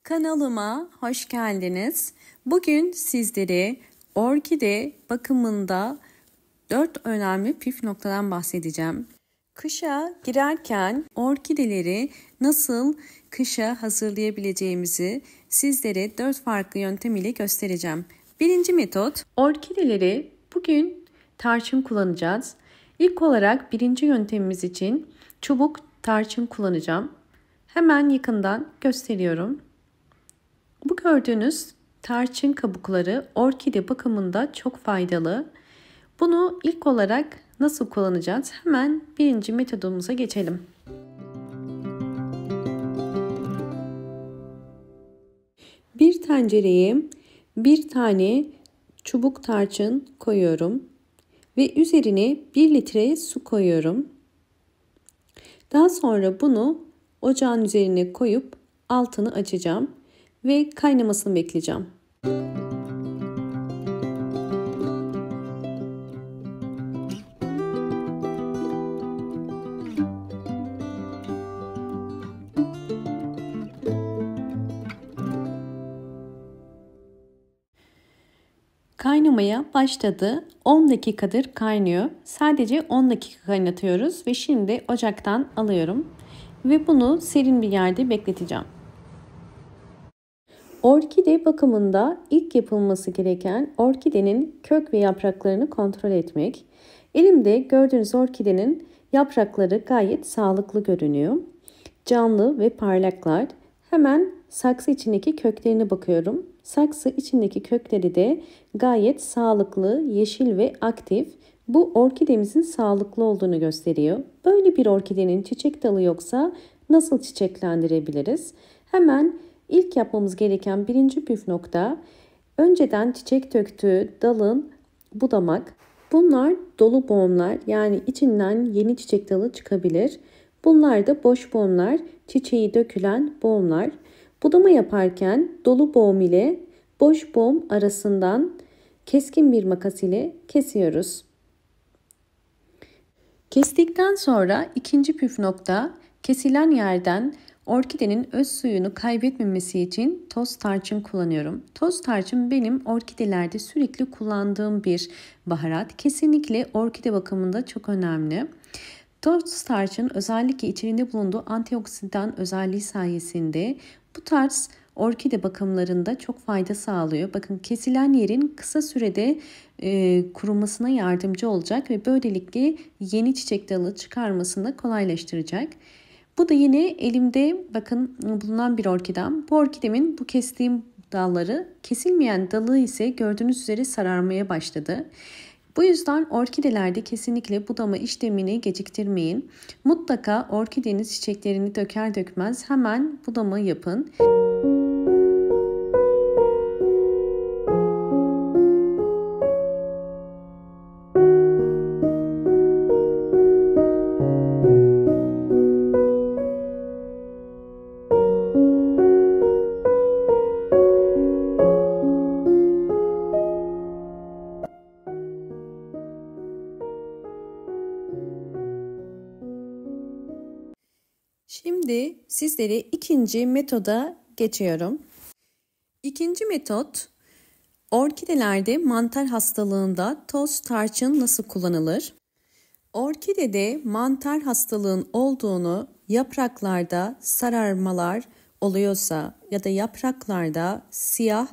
Kanalıma hoş geldiniz. Bugün sizlere orkide bakımında 4 önemli püf noktadan bahsedeceğim. Kışa girerken orkideleri nasıl kışa hazırlayabileceğimizi sizlere 4 farklı yöntem ile göstereceğim. Birinci metot, orkideleri bugün tarçın kullanacağız. İlk olarak birinci yöntemimiz için çubuk tarçın kullanacağım. Hemen yakından gösteriyorum. Bu gördüğünüz tarçın kabukları orkide bakımında çok faydalı. Bunu ilk olarak nasıl kullanacağız? Hemen birinci metodumuza geçelim. Bir tencereye bir tane çubuk tarçın koyuyorum ve üzerine 1 litre su koyuyorum. Daha sonra bunu ocağın üzerine koyup altını açacağım ve kaynamasını bekleyeceğim. Kaynamaya başladı. 10 dakikadır kaynıyor. Sadece 10 dakika kaynatıyoruz ve şimdi ocaktan alıyorum ve bunu serin bir yerde bekleteceğim. Orkide bakımında ilk yapılması gereken orkidenin kök ve yapraklarını kontrol etmek. Elimde gördüğünüz orkidenin yaprakları gayet sağlıklı görünüyor. Canlı ve parlaklar. Hemen saksı içindeki köklerine bakıyorum. Saksı içindeki kökleri de gayet sağlıklı, yeşil ve aktif. Bu orkidemizin sağlıklı olduğunu gösteriyor. Böyle bir orkidenin çiçek dalı yoksa nasıl çiçeklendirebiliriz? Hemen İlk yapmamız gereken birinci püf nokta, önceden çiçek döktüğü dalın budamak. Bunlar dolu boğumlar, yani içinden yeni çiçek dalı çıkabilir. Bunlar da boş boğumlar, çiçeği dökülen boğumlar. Budama yaparken dolu boğum ile boş boğum arasından keskin bir makas ile kesiyoruz. Kestikten sonra ikinci püf nokta, kesilen yerden orkidenin öz suyunu kaybetmemesi için toz tarçın kullanıyorum. Toz tarçın benim orkidelerde sürekli kullandığım bir baharat. Kesinlikle orkide bakımında çok önemli. Toz tarçın özellikle içinde bulunduğu antioksidan özelliği sayesinde bu tarz orkide bakımlarında çok fayda sağlıyor. Bakın, kesilen yerin kısa sürede kurumasına yardımcı olacak ve böylelikle yeni çiçek dalı çıkarmasını kolaylaştıracak. Bu da yine elimde bakın bulunan bir orkidem. Bu orkidemin bu kestiğim dalları, kesilmeyen dalı ise gördüğünüz üzere sararmaya başladı. Bu yüzden orkidelerde kesinlikle budama işlemini geciktirmeyin. Mutlaka orkideniz çiçeklerini döker dökmez hemen budama yapın. Şimdi sizlere ikinci metoda geçiyorum. İkinci metot, orkidelerde mantar hastalığında toz tarçın nasıl kullanılır? Orkidede mantar hastalığın olduğunu, yapraklarda sararmalar oluyorsa ya da yapraklarda siyah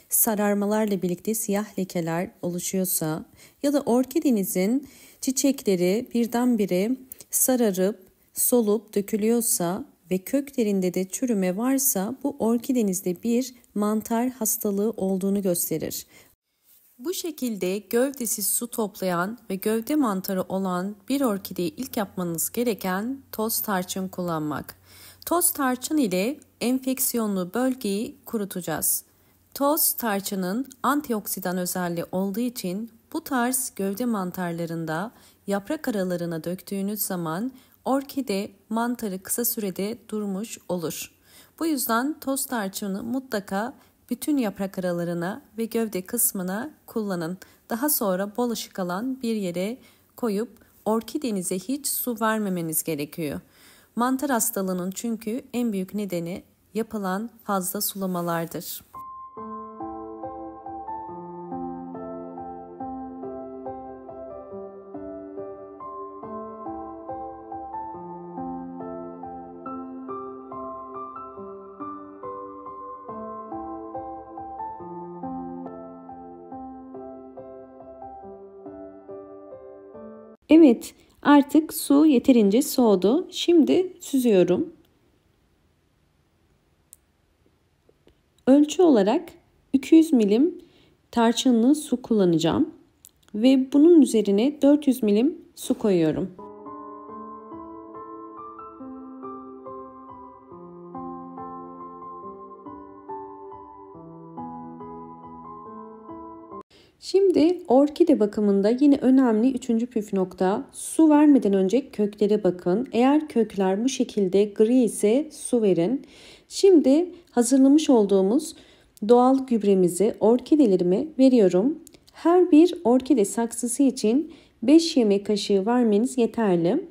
sararmalarla birlikte siyah lekeler oluşuyorsa ya da orkidenizin çiçekleri birdenbire sararıp solup dökülüyorsa ve köklerinde de çürüme varsa bu orkidenizde bir mantar hastalığı olduğunu gösterir. Bu şekilde gövdesi su toplayan ve gövde mantarı olan bir orkideyi ilk yapmanız gereken toz tarçın kullanmak. Toz tarçın ile enfeksiyonlu bölgeyi kurutacağız. Toz tarçının antioksidan özelliği olduğu için bu tarz gövde mantarlarında yaprak aralarına döktüğünüz zaman orkide mantarı kısa sürede durmuş olur. Bu yüzden toz tarçını mutlaka bütün yaprak aralarına ve gövde kısmına kullanın. Daha sonra bol ışık alan bir yere koyup orkidenize hiç su vermemeniz gerekiyor. Mantar hastalığının çünkü en büyük nedeni yapılan fazla sulamalardır. Evet, artık su yeterince soğudu. Şimdi süzüyorum. Ölçü olarak 200 milim tarçınlı su kullanacağım ve bunun üzerine 400 milim su koyuyorum. Şimdi orkide bakımında yine önemli üçüncü püf nokta, su vermeden önce köklere bakın. Eğer kökler bu şekilde gri ise su verin. Şimdi hazırlamış olduğumuz doğal gübremizi orkidelerime veriyorum. Her bir orkide saksısı için 5 yemek kaşığı vermeniz yeterli.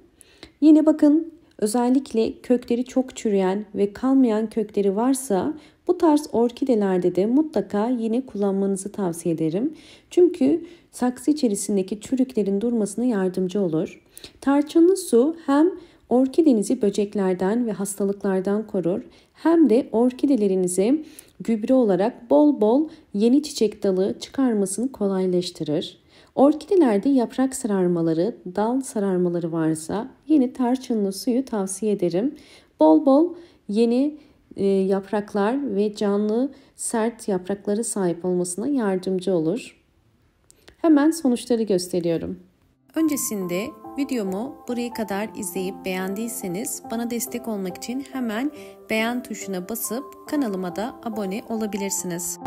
Yine bakın, özellikle kökleri çok çürüyen ve kalmayan kökleri varsa bu tarz orkidelerde de mutlaka yine kullanmanızı tavsiye ederim. Çünkü saksı içerisindeki çürüklerin durmasına yardımcı olur. Tarçınlı su hem orkidenizi böceklerden ve hastalıklardan korur, hem de orkidelerinize gübre olarak bol bol yeni çiçek dalı çıkarmasını kolaylaştırır. Orkidelerde yaprak sararmaları, dal sararmaları varsa yine tarçınlı suyu tavsiye ederim. Bol bol yeni yapraklar ve canlı sert yaprakları sahip olmasına yardımcı olur. Hemen sonuçları gösteriyorum. Öncesinde videomu buraya kadar izleyip beğendiyseniz bana destek olmak için hemen beğen tuşuna basıp kanalıma da abone olabilirsiniz.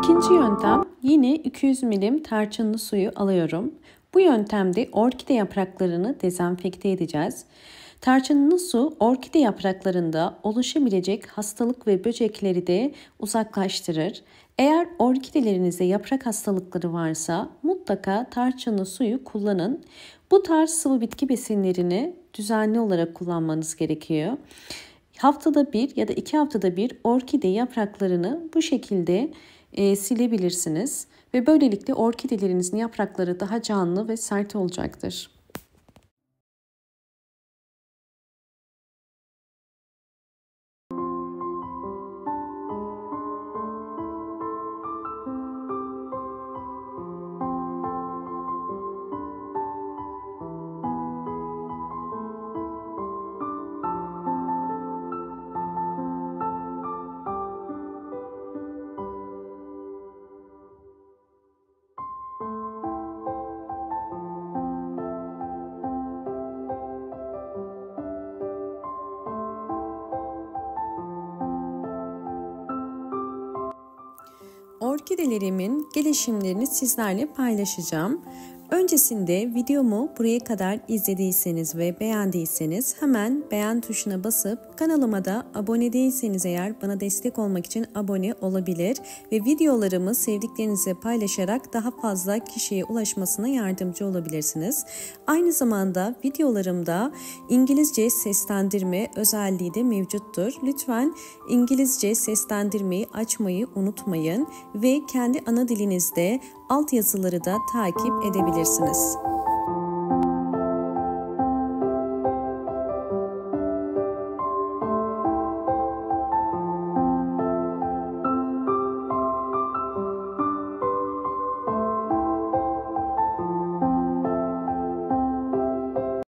İkinci yöntem, yine 200 milim tarçınlı suyu alıyorum. Bu yöntemde orkide yapraklarını dezenfekte edeceğiz. Tarçınlı su orkide yapraklarında oluşabilecek hastalık ve böcekleri de uzaklaştırır. Eğer orkidelerinizde yaprak hastalıkları varsa mutlaka tarçınlı suyu kullanın. Bu tarz sıvı bitki besinlerini düzenli olarak kullanmanız gerekiyor. Haftada bir ya da 2 haftada bir orkide yapraklarını bu şekilde silebilirsiniz ve böylelikle orkidelerinizin yaprakları daha canlı ve sert olacaktır. Orkidelerimin gelişimlerini sizlerle paylaşacağım. Öncesinde videomu buraya kadar izlediyseniz ve beğendiyseniz hemen beğen tuşuna basıp kanalıma da abone değilseniz eğer bana destek olmak için abone olabilir ve videolarımı sevdiklerinize paylaşarak daha fazla kişiye ulaşmasına yardımcı olabilirsiniz. Aynı zamanda videolarımda İngilizce seslendirme özelliği de mevcuttur. Lütfen İngilizce seslendirmeyi açmayı unutmayın ve kendi ana dilinizde altyazıları da takip edebilirsiniz.